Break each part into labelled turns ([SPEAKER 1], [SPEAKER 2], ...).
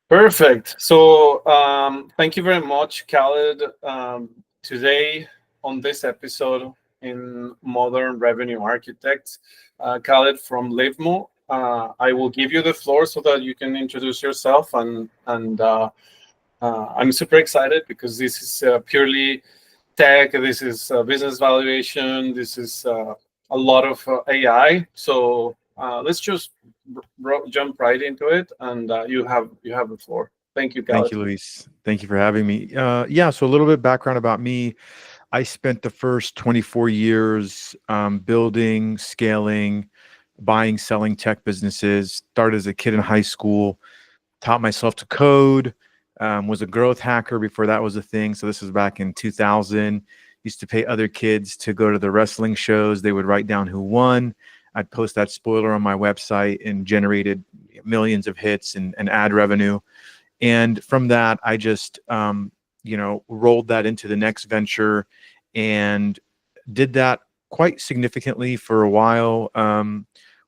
[SPEAKER 1] Perfect. So, thank you very much, Khaled. Today, on this episode in Modern Revenue Architects, Khaled from Livmo, I will give you the floor so that you can introduce yourself. And I'm super excited because this is purely tech. This is business valuation. This is a lot of AI. So let's just jump right into it, and you have the floor. Thank you,
[SPEAKER 2] Thank
[SPEAKER 1] Khaled.
[SPEAKER 2] you, Luis. Thank you for having me. Yeah, so a little bit background about me. I spent the first 24 years building, scaling, buying, selling tech businesses. Started as a kid in high school, taught myself to code, was a growth hacker before that was a thing. So this was back in 2000. Used to pay other kids to go to the wrestling shows. They would write down who won. I'd post that spoiler on my website and generated millions of hits and ad revenue. And from that, I just, rolled that into the next venture and did that quite significantly for a while.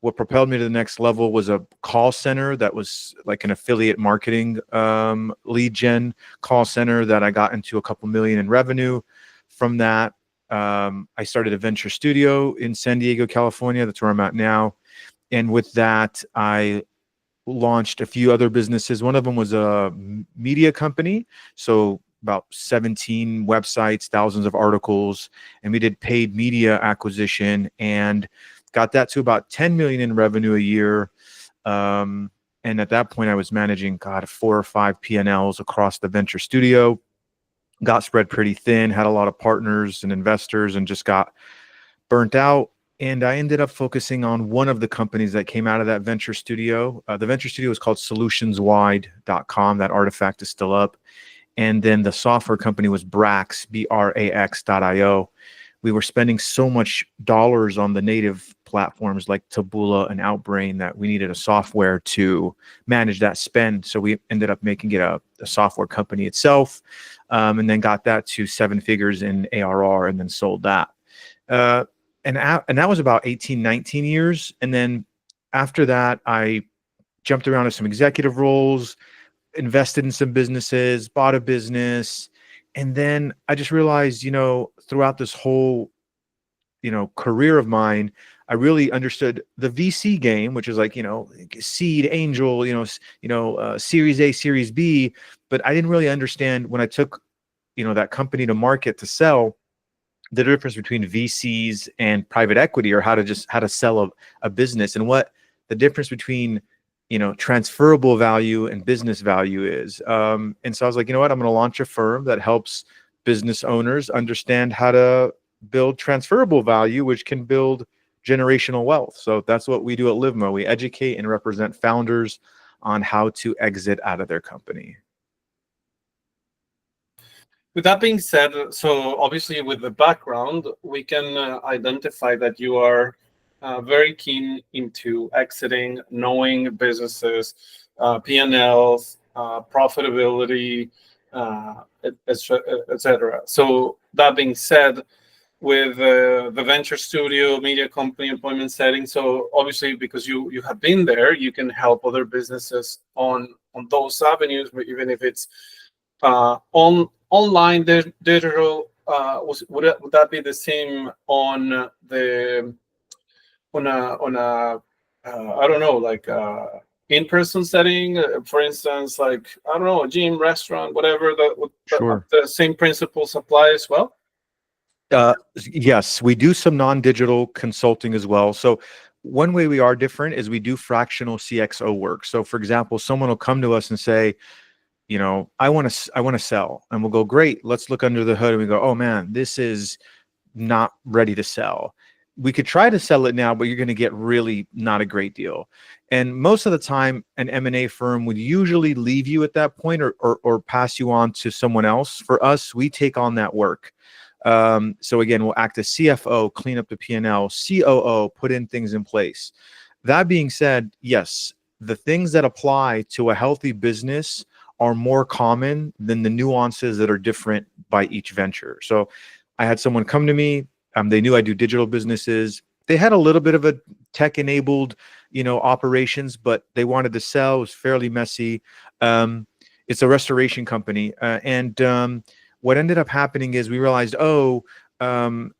[SPEAKER 2] What propelled me to the next level was a call center that was like an affiliate marketing lead gen call center that I got into a couple million in revenue. From that, I started a venture studio in San Diego, California. That's where I'm at now. And with that, I launched a few other businesses. One of them was a media company. So about 17 websites, thousands of articles, and we did paid media acquisition and got that to about 10 million in revenue a year. And at that point I was managing, God, 4 or 5 P&Ls across the venture studio, got spread pretty thin, had a lot of partners and investors, and just got burnt out. And I ended up focusing on one of the companies that came out of that venture studio. The venture studio was called solutionswide.com. That artifact is still up. And then the software company was Brax, BRAX.io. We were spending so much dollars on the native platforms like Taboola and Outbrain that we needed a software to manage that spend. So we ended up making it a software company itself, and then got that to 7 figures in ARR and then sold that. And that was about 18, 19 years. And then after that, I jumped around to some executive roles, invested in some businesses, bought a business. And then I just realized, throughout this whole, career of mine, I really understood the VC game, which is like, seed, angel, Series A, Series B. But I didn't really understand when I took, that company to market to sell, the difference between VCs and private equity, or how to sell a business, and what the difference between transferable value and business value is. And so I was like, you know what, I'm going to launch a firm that helps business owners understand how to build transferable value, which can build generational wealth. So that's what we do at Livmo. We educate and represent founders on how to exit out of their company.
[SPEAKER 1] With that being said, so obviously with the background, we can identify that you are very keen into exiting, knowing businesses, P&Ls, profitability, etc. So that being said, with the venture studio, media company, employment setting, so obviously because you have been there, you can help other businesses on those avenues, even if it's online, digital. Would that be the same on the on a I don't know, like in-person setting, for instance, like I don't know, a gym, restaurant, whatever.
[SPEAKER 2] Sure.
[SPEAKER 1] The same principles apply as well.
[SPEAKER 2] Yes, we do some non-digital consulting as well. So one way we are different is we do fractional CXO work. So for example, someone will come to us and say, I want to sell, and we'll go, great, let's look under the hood, and we go, oh man, this is not ready to sell. We could try to sell it now, but you're going to get really not a great deal. And most of the time, an M&A firm would usually leave you at that point, or pass you on to someone else. For us, we take on that work. So again, we'll act as CFO, clean up the P&L, COO, put in things in place. That being said, yes, the things that apply to a healthy business are more common than the nuances that are different by each venture. So I had someone come to me. They knew I do digital businesses. They had a little bit of a tech-enabled operations, but they wanted to sell. It was fairly messy. It's a restoration company, and what ended up happening is we realized, um,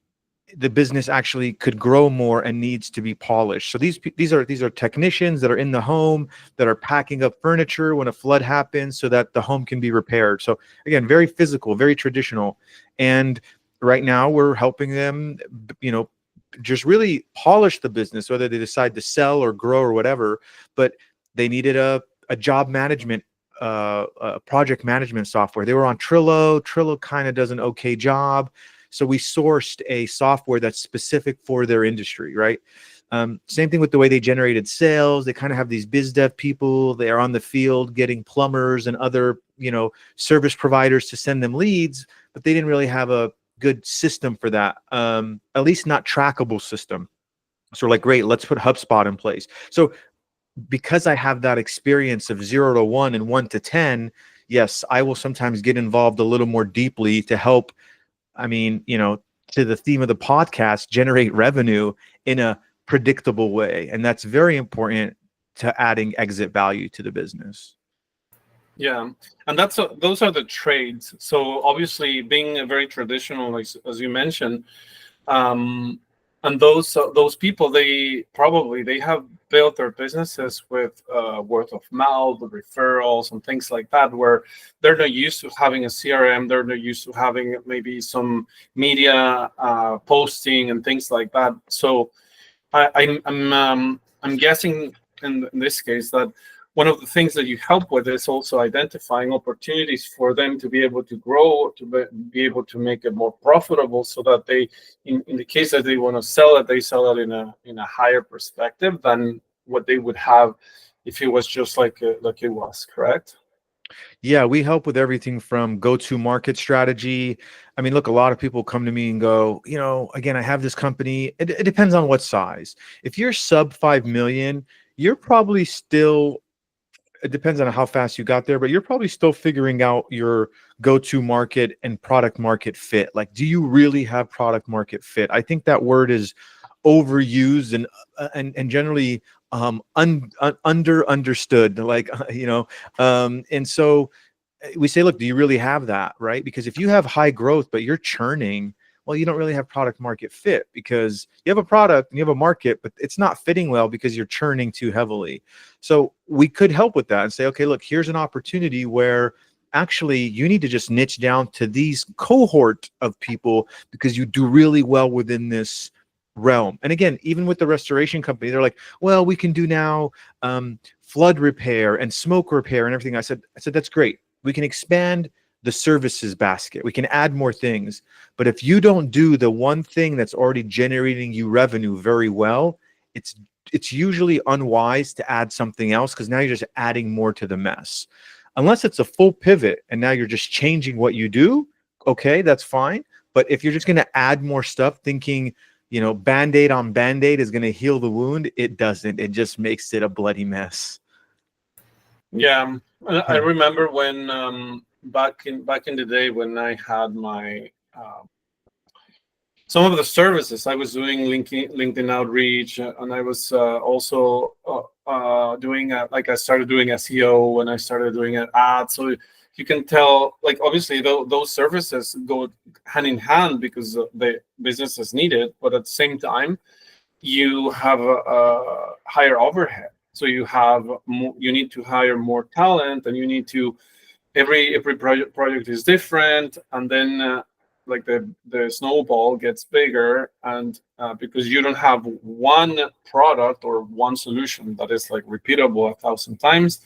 [SPEAKER 2] the business actually could grow more and needs to be polished. So these are technicians that are in the home that are packing up furniture when a flood happens so that the home can be repaired. So again, very physical, very traditional. And right now we're helping them, just really polish the business, whether they decide to sell or grow or whatever. But they needed a job management, a project management software. They were on Trello. Trello kind of does an okay job. So we sourced a software that's specific for their industry, right? Same thing with the way they generated sales. They kind of have these biz dev people. They are on the field getting plumbers and other, service providers to send them leads, but they didn't really have a good system for that. At least not trackable system. So we're like, great, let's put HubSpot in place. So because I have that experience of 0 to 1 and 1 to 10, yes, I will sometimes get involved a little more deeply to help. To the theme of the podcast, generate revenue in a predictable way. And that's very important to adding exit value to the business.
[SPEAKER 1] Yeah, and those are the trades. So obviously, being a very traditional, like, as you mentioned, um, and those people, they have built their businesses with word of mouth, referrals, and things like that, where they're not used to having a CRM. They're not used to having maybe some media posting and things like that. So I'm guessing in this case that one of the things that you help with is also identifying opportunities for them to be able to grow, to be able to make it more profitable, so that they, in the case that they want to sell it, they sell it in a higher perspective than what they would have if it was just like it was, correct?
[SPEAKER 2] Yeah, we help with everything from go-to-market strategy. I mean, look, a lot of people come to me and go, again, I have this company. It depends on what size. If you're sub 5 million, you're probably still, it depends on how fast you got there, but you're probably still figuring out your go-to market and product market fit. Like, do you really have product market fit? I think that word is overused and generally understood. Like, and so we say, look, do you really have that, right? Because if you have high growth but you're churning, well, you don't really have product market fit, because you have a product and you have a market, but it's not fitting well because you're churning too heavily. So we could help with that and say, okay, look, here's an opportunity where actually you need to just niche down to these cohort of people because you do really well within this realm. And again, even with the restoration company, they're like, well, we can do now flood repair and smoke repair and everything. I said, that's great. We can expand the services basket. We can add more things. But if you don't do the one thing that's already generating you revenue very well, it's usually unwise to add something else, because now you're just adding more to the mess. Unless it's a full pivot and now you're just changing what you do, okay, that's fine. But if you're just going to add more stuff thinking, Band-Aid on Band-Aid is going to heal the wound, it doesn't. It just makes it a bloody mess.
[SPEAKER 1] Yeah, I remember when back in the day when I had my some of the services I was doing, LinkedIn outreach, and I was also doing like I started doing SEO, and I started doing an ad. So you can tell, like, obviously those services go hand in hand because the businesses need it, but at the same time you have a higher overhead. So you need to hire more talent, and you need to every project is different, and then like the snowball gets bigger, and because you don't have one product or one solution that is like repeatable 1,000 times.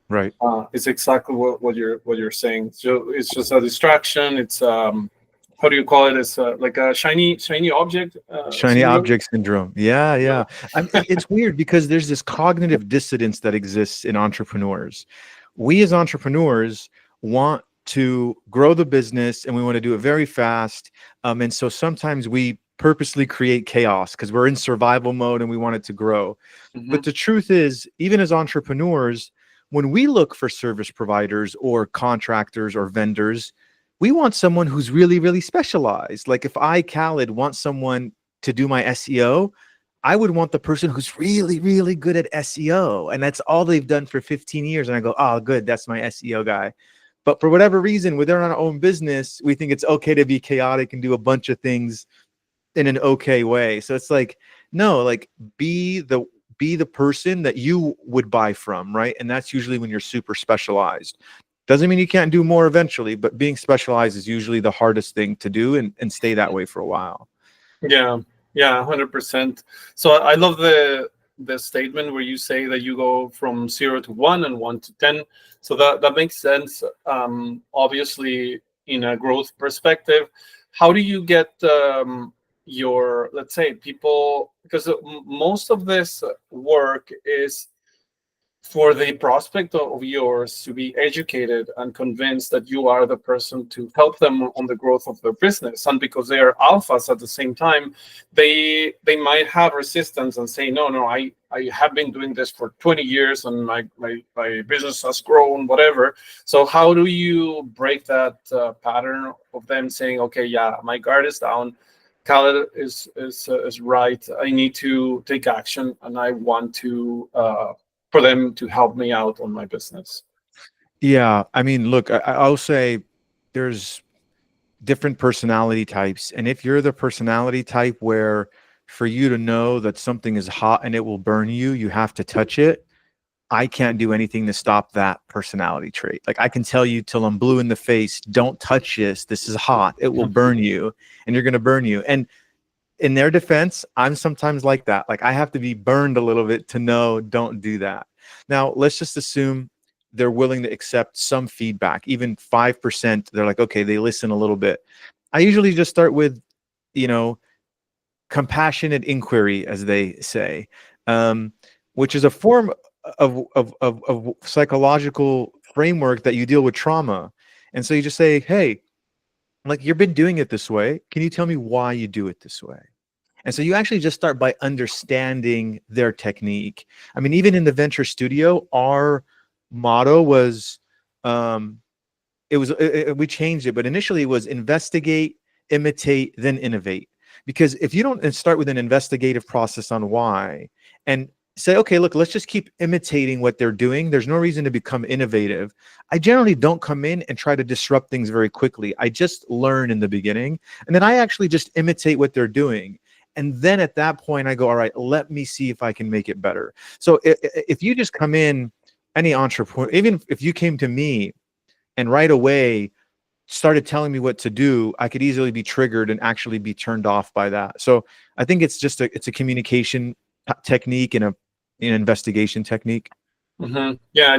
[SPEAKER 2] Right.
[SPEAKER 1] It's exactly what you're saying. So it's just a distraction. It's how do you call it? It's like a shiny object
[SPEAKER 2] Shiny
[SPEAKER 1] syndrome.
[SPEAKER 2] object syndrome. Yeah, yeah. It's weird because there's this cognitive dissonance that exists in entrepreneurs. We as entrepreneurs want to grow the business and we want to do it very fast. And so sometimes we purposely create chaos because we're in survival mode and we want it to grow.
[SPEAKER 1] Mhm.
[SPEAKER 2] But the truth is, even as entrepreneurs, when we look for service providers or contractors or vendors, we want someone who's really, really specialized. Like if I, Khaled, want someone to do my SEO, I would want the person who's really, really good at SEO, and that's all they've done for 15 years. And I go, oh, good, that's my SEO guy. But for whatever reason, within our own business, we think it's okay to be chaotic and do a bunch of things in an okay way. So it's like, no, like be the person that you would buy from, right? And that's usually when you're super specialized. Doesn't mean you can't do more eventually, but being specialized is usually the hardest thing to do, and stay that way for a while.
[SPEAKER 1] Yeah, yeah, 100%. So I love the statement where you say that you go from 0 to 1 and 1 to 10. So that makes sense. Obviously, in a growth perspective, how do you get your, let's say, people, because most of this work is for the prospect of yours to be educated and convinced that you are the person to help them on the growth of their business. And because they are alphas at the same time, they might have resistance and say, no, I have been doing this for 20 years and my business has grown, whatever. So how do you break that pattern of them saying, okay, yeah, my guard is down, Khaled is right, I need to take action, and I want to for them to help me out on my business?
[SPEAKER 2] Yeah, I mean, look, I'll say there's different personality types, and if you're the personality type where for you to know that something is hot and it will burn you, you have to touch it. I can't do anything to stop that personality trait. Like I can tell you till I'm blue in the face, don't touch this. This is hot. It will burn you, and you're going to burn you. And in their defense, I'm sometimes like that. Like I have to be burned a little bit to know don't do that. Now, let's just assume they're willing to accept some feedback, even 5%. They're like, okay, they listen a little bit. I usually just start with, you know, compassionate inquiry, as they say, um, which is a form of psychological framework that you deal with trauma. And so you just say, hey, like you've been doing it this way. Can you tell me why you do it this way? And so you actually just start by understanding their technique. I mean, even in the venture studio, our motto was, um, we changed it, but initially it was investigate, imitate, then innovate. Because if you don't start with an investigative process on why and say, okay, look, let's just keep imitating what they're doing, there's no reason to become innovative. I generally don't come in and try to disrupt things very quickly. I just learn in the beginning, and then I actually just imitate what they're doing. And then at that point, I go, all right, let me see if I can make it better. So if you just come in, any entrepreneur, even if you came to me and right away started telling me what to do, I could easily be triggered and actually be turned off by that. So I think it's just it's a communication technique and an investigation technique.
[SPEAKER 1] Yeah,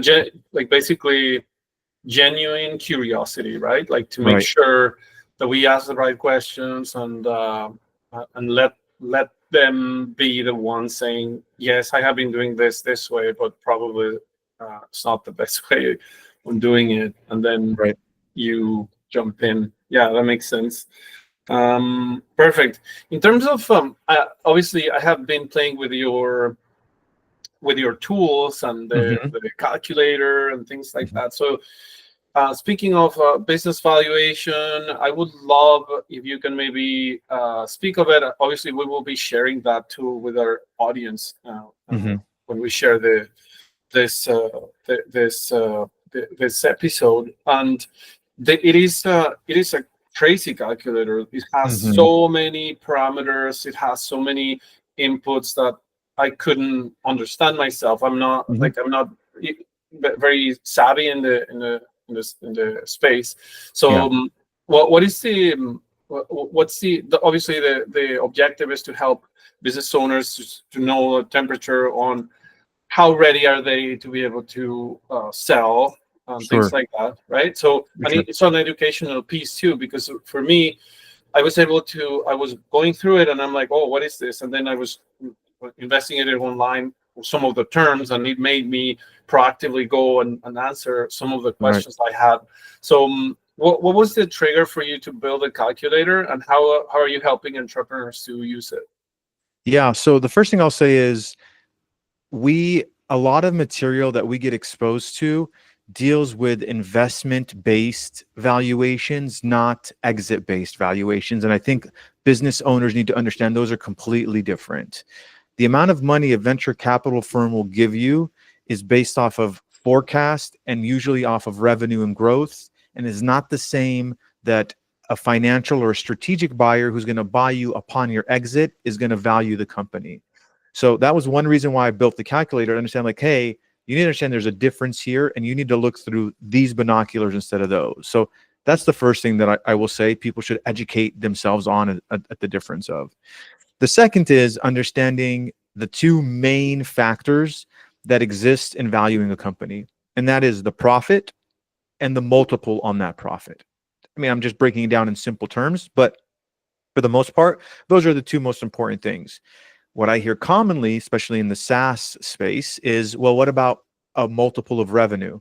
[SPEAKER 1] like basically genuine curiosity, right? Like to make
[SPEAKER 2] Right.
[SPEAKER 1] sure that we ask the right questions, and let them be the one saying, yes, I have been doing this way, but probably it's not the best way on doing it. And then
[SPEAKER 2] Right.
[SPEAKER 1] you jump in. Yeah, that makes sense. Perfect. In terms of obviously, I have been playing with your tools and
[SPEAKER 2] Hmm.
[SPEAKER 1] the calculator and things like
[SPEAKER 2] Hmm.
[SPEAKER 1] that. So, speaking of business valuation, I would love if you can maybe speak of it. Obviously, we will be sharing that tool with our audience
[SPEAKER 2] Hmm.
[SPEAKER 1] when we share this this episode. And it is a crazy calculator. It has
[SPEAKER 2] Hmm.
[SPEAKER 1] so many parameters. It has so many inputs that I couldn't understand myself.
[SPEAKER 2] Hmm.
[SPEAKER 1] I'm not very savvy in in the space.
[SPEAKER 2] Yeah.
[SPEAKER 1] So what is the what's obviously the objective is to help business owners to know the temperature on how ready are they to be able to sell and things
[SPEAKER 2] Sure.
[SPEAKER 1] like that, right? So
[SPEAKER 2] For
[SPEAKER 1] and
[SPEAKER 2] sure.
[SPEAKER 1] it's an educational piece too, because for me, I was going through it and I'm like, oh, what is this? And then I was investigating online some of the terms, and it made me proactively go and answer some of the
[SPEAKER 2] Right.
[SPEAKER 1] questions I had. So what was the trigger for you to build a calculator, and how are you helping entrepreneurs to use it?
[SPEAKER 2] Yeah. So the first thing I'll say is a lot of material that we get exposed to deals with investment based valuations, not exit based valuations. And I think business owners need to understand those are completely different. The amount of money a venture capital firm will give you is based off of forecast and usually off of revenue and growth, and is not the same that a financial or a strategic buyer who's going to buy you upon your exit is going to value the company. So that was one reason why I built the calculator to understand, like, hey, you need to understand there's a difference here, and you need to look through these binoculars instead of those. So that's the first thing that I will say people should educate themselves on at the difference of. The second is understanding the two main factors that exist in valuing a company, and that is the profit and the multiple on that profit. I mean, I'm just breaking it down in simple terms, but for the most part, those are the two most important things. What I hear commonly, especially in the SaaS space, is, well, what about a multiple of revenue?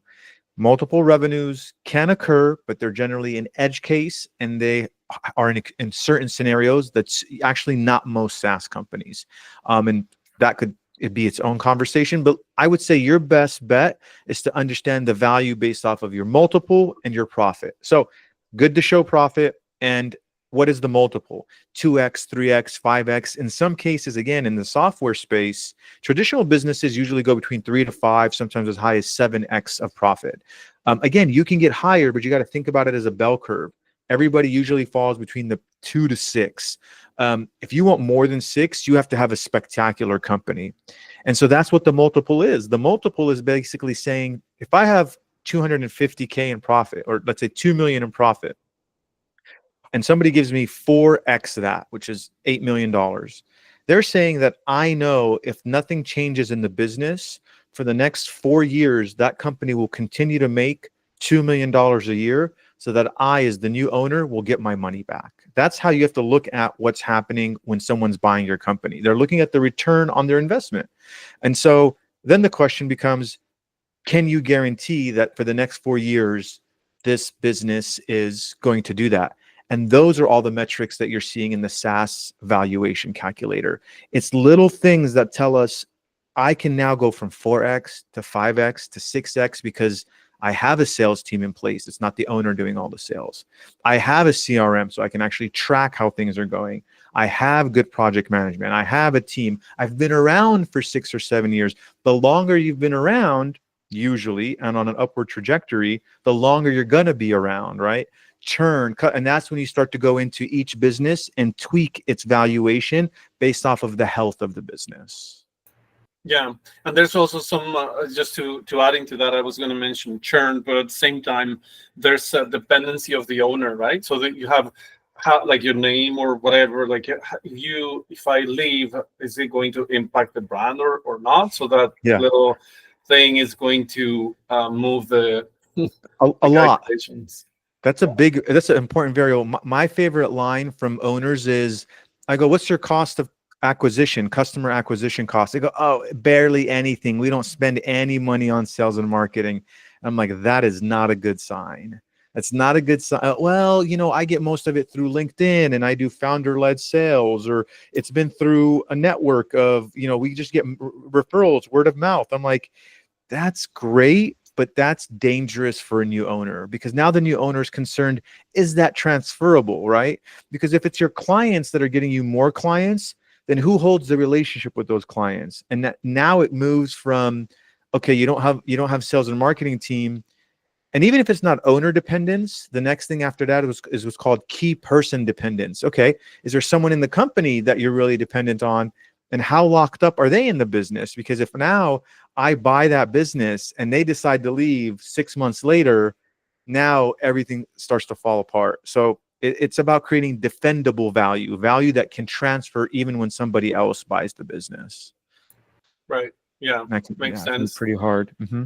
[SPEAKER 2] Multiple revenues can occur, but they're generally an edge case, and they are in certain scenarios. That's actually not most SaaS companies. And that could be its own conversation. But I would say your best bet is to understand the value based off of your multiple and your profit. So good to show profit. And what is the multiple? 2x, 3x, 5x. In some cases, again, in the software space, traditional businesses usually go between 3 to 5, sometimes as high as 7x of profit. Again, you can get higher, but you got to think about it as a bell curve. Everybody usually falls between the 2 to 6. If you want more than 6, you have to have a spectacular company. And so that's what the multiple is. The multiple is basically saying, if I have 250K in profit, or let's say 2 million in profit, and somebody gives me 4x that, which is $8 million, they're saying that I know if nothing changes in the business for the next 4 years, that company will continue to make $2 million a year, so that I, as the new owner, will get my money back. That's how you have to look at what's happening when someone's buying your company. They're looking at the return on their investment. And so then the question becomes, can you guarantee that for the next 4 years, this business is going to do that? And those are all the metrics that you're seeing in the SaaS valuation calculator. It's little things that tell us I can now go from 4x to 5x to 6x because I have a sales team in place. It's not the owner doing all the sales. I have a CRM, so I can actually track how things are going. I have good project management. I have a team. I've been around for 6 or 7 years. The longer you've been around, usually, and on an upward trajectory, the longer you're going to be around, right? Churn, cut, and that's when you start to go into each business and tweak its valuation based off of the health of the business.
[SPEAKER 1] Yeah, and there's also some just to adding to that, I was going to mention churn, but at the same time, there's a dependency of the owner, right? So that you have like your name or whatever. Like if I leave, is it going to impact the brand or not? So that
[SPEAKER 2] Yeah,
[SPEAKER 1] little thing is going to move the
[SPEAKER 2] a
[SPEAKER 1] the
[SPEAKER 2] lot.
[SPEAKER 1] calculations.
[SPEAKER 2] That's an important variable. My favorite line from owners is, I go, what's your cost of acquisition, customer acquisition cost? They go, oh, barely anything. We don't spend any money on sales and marketing. I'm like, that is not a good sign. That's not a good sign. Well, I get most of it through LinkedIn, and I do founder-led sales, or it's been through a network of, we just get referrals, word of mouth. I'm like, that's great, but that's dangerous for a new owner, because now the new owner is concerned, is that transferable, right? Because if it's your clients that are getting you more clients, then who holds the relationship with those clients? And that now it moves from, okay, you don't have sales and marketing team. And even if it's not owner dependence, the next thing after that is what's called key person dependence. Okay, is there someone in the company that you're really dependent on? And how locked up are they in the business? Because if now I buy that business and they decide to leave 6 months later, now everything starts to fall apart. So it's about creating defendable value that can transfer even when somebody else buys the business.
[SPEAKER 1] Right. Yeah, makes
[SPEAKER 2] It can be
[SPEAKER 1] sense.
[SPEAKER 2] pretty hard. Mm-hmm.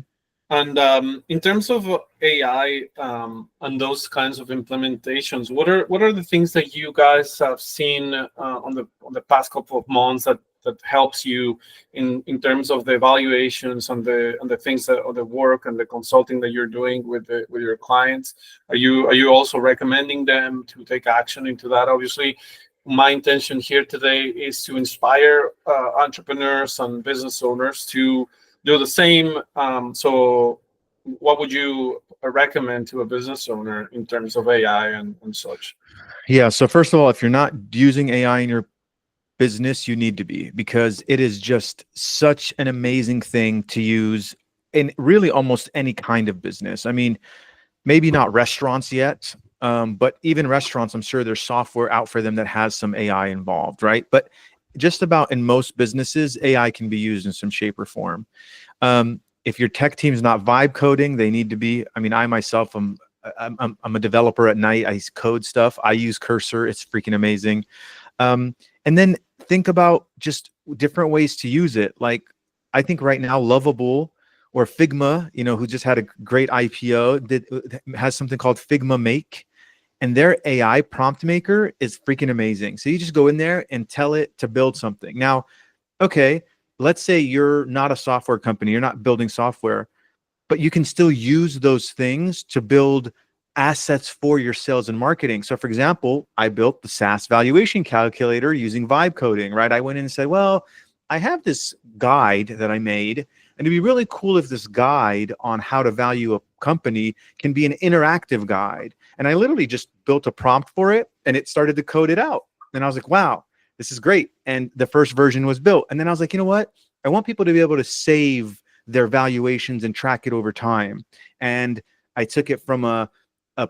[SPEAKER 1] And in terms of AI and those kinds of implementations, what are the things that you guys have seen on the past couple of months that helps you in terms of the evaluations and the things that or the work and the consulting that you're doing with your clients? Are you also recommending them to take action into that? Obviously, my intention here today is to inspire entrepreneurs and business owners to do the same. So what would you recommend to a business owner in terms of AI and such?
[SPEAKER 2] Yeah. So first of all, if you're not using AI in your business you need to be, because it is just such an amazing thing to use in really almost any kind of business. I mean, maybe not restaurants yet, but even restaurants, I'm sure there's software out for them that has some AI involved, right? But just about in most businesses, AI can be used in some shape or form. If your tech team's not vibe coding, they need to be. I mean, I myself I'm a developer at night. I code stuff. I use Cursor. It's freaking amazing. And then think about just different ways to use it. Like, I think right now, Lovable or Figma, who just had a great IPO, has something called Figma Make, and their AI prompt maker is freaking amazing. So you just go in there and tell it to build something. Now, okay, let's say you're not a software company, you're not building software, but you can still use those things to build assets for your sales and marketing. So for example, I built the SaaS valuation calculator using vibe coding, right? I went in and said, well, I have this guide that I made, and it'd be really cool if this guide on how to value a company can be an interactive guide. And I literally just built a prompt for it, and it started to code it out. And I was like, wow, this is great. And the first version was built. And then I was like, you know what? I want people to be able to save their valuations and track it over time. And I took it from a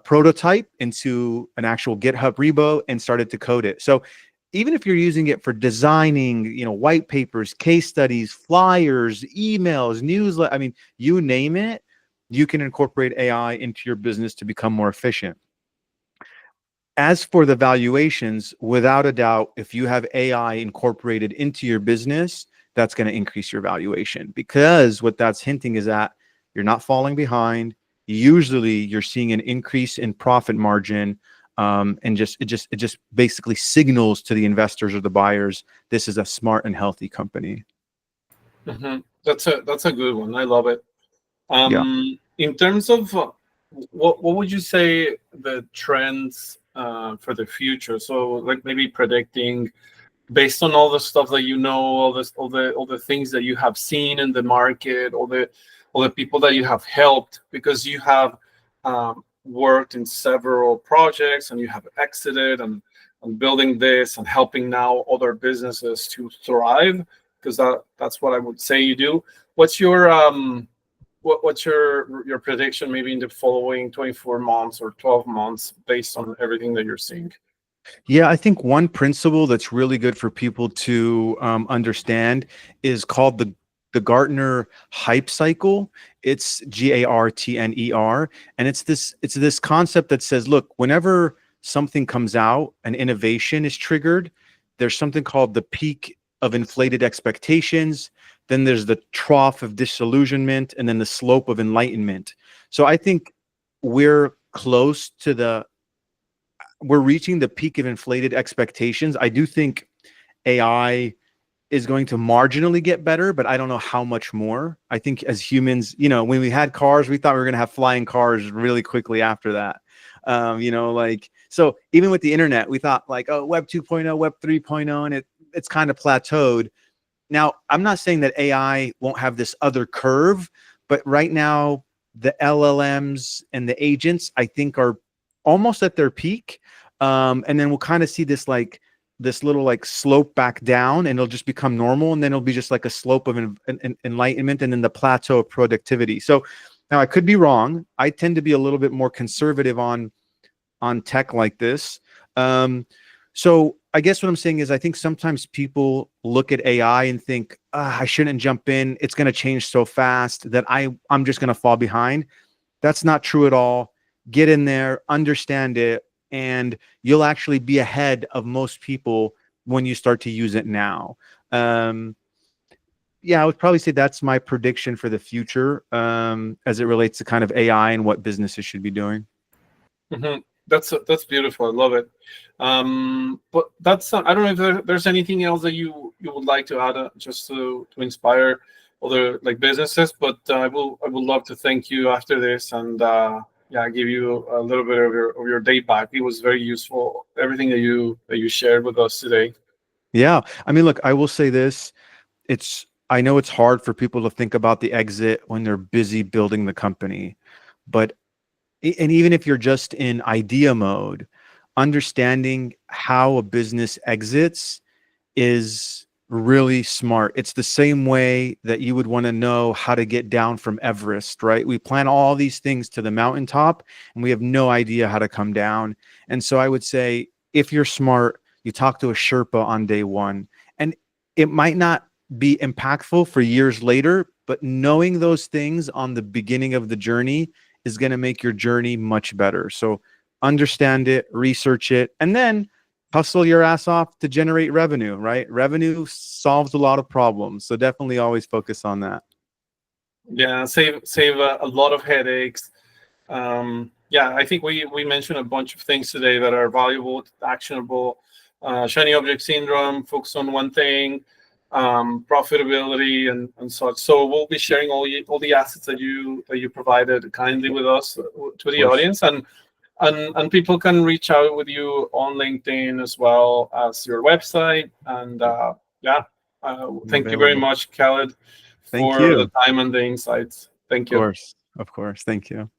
[SPEAKER 2] prototype into an actual GitHub repo and started to code it. So even if you're using it for designing, white papers, case studies, flyers, emails, newsletter, I mean, you name it, you can incorporate AI into your business to become more efficient. As for the valuations, without a doubt, if you have AI incorporated into your business, that's going to increase your valuation, because what that's hinting is that you're not falling behind. Usually you're seeing an increase in profit margin, and it just basically signals to the investors or the buyers, this is a smart and healthy company.
[SPEAKER 1] That's a good one. I love it.
[SPEAKER 2] Yeah.
[SPEAKER 1] In terms of what would you say the trends for the future? So like maybe predicting based on all the stuff that all the things that you have seen in the market, all the people that you have helped, because you have worked in several projects and you have exited and building this and helping now other businesses to thrive, because that's what I would say you do. What's your what's your prediction maybe in the following 24 months or 12 months based on everything that you're seeing?
[SPEAKER 2] Yeah, I think one principle that's really good for people to understand is called the Gartner hype cycle. It's GARTNER, and it's this concept that says, look, whenever something comes out, an innovation is triggered, there's something called the peak of inflated expectations, then there's the trough of disillusionment, and then the slope of enlightenment. So I think we're close to we're reaching the peak of inflated expectations. I do think AI is going to marginally get better, but I don't know how much more. I think as humans, when we had cars, we thought we were going to have flying cars really quickly after that. So even with the internet, we thought like, oh, Web 2.0, Web 3.0, and it's kind of plateaued. Now, I'm not saying that AI won't have this other curve, but right now, the LLMs and the agents, I think, are almost at their peak. And then we'll kind of see this little slope back down, and it'll just become normal. And then it'll be just like a slope of enlightenment, and then the plateau of productivity. So now I could be wrong. I tend to be a little bit more conservative on tech like this. So I guess what I'm saying is I think sometimes people look at AI and think, I shouldn't jump in. It's going to change so fast that I'm just going to fall behind. That's not true at all. Get in there, understand it, and you'll actually be ahead of most people when you start to use it now. Yeah, I would probably say that's my prediction for the future, as it relates to kind of AI and what businesses should be doing.
[SPEAKER 1] Mm-hmm. That's beautiful. I love it. But that's I don't know if there's anything else that you would like to add, just to inspire other businesses. But I would love to thank you after this, and give you a little bit of your day back. It was very useful, everything that you shared with us today.
[SPEAKER 2] Yeah, I mean, look, I will say this: I know it's hard for people to think about the exit when they're busy building the company, but and even if you're just in idea mode, understanding how a business exits is really smart. It's the same way that you would want to know how to get down from Everest, right? We plan all these things to the mountaintop and we have no idea how to come down. And so I would say, if you're smart, you talk to a Sherpa on day one, and it might not be impactful for years later, but knowing those things on the beginning of the journey is going to make your journey much better. So understand it, research it, and then hustle your ass off to generate revenue, right? Revenue solves a lot of problems. So definitely always focus on that.
[SPEAKER 1] Yeah, save a lot of headaches. Yeah, I think we mentioned a bunch of things today that are valuable, actionable. Shiny object syndrome, focus on one thing, profitability, and such. So we'll be sharing all the assets that you provided kindly with us to
[SPEAKER 2] Of
[SPEAKER 1] the
[SPEAKER 2] course.
[SPEAKER 1] audience, and people can reach out with you on LinkedIn as well as your website. And yeah,
[SPEAKER 2] I'm
[SPEAKER 1] thank you very
[SPEAKER 2] available.
[SPEAKER 1] much, Khaled,
[SPEAKER 2] Thank
[SPEAKER 1] for the
[SPEAKER 2] you.
[SPEAKER 1] time and the insights. Thank
[SPEAKER 2] Of
[SPEAKER 1] you.
[SPEAKER 2] course. Of course. Thank you.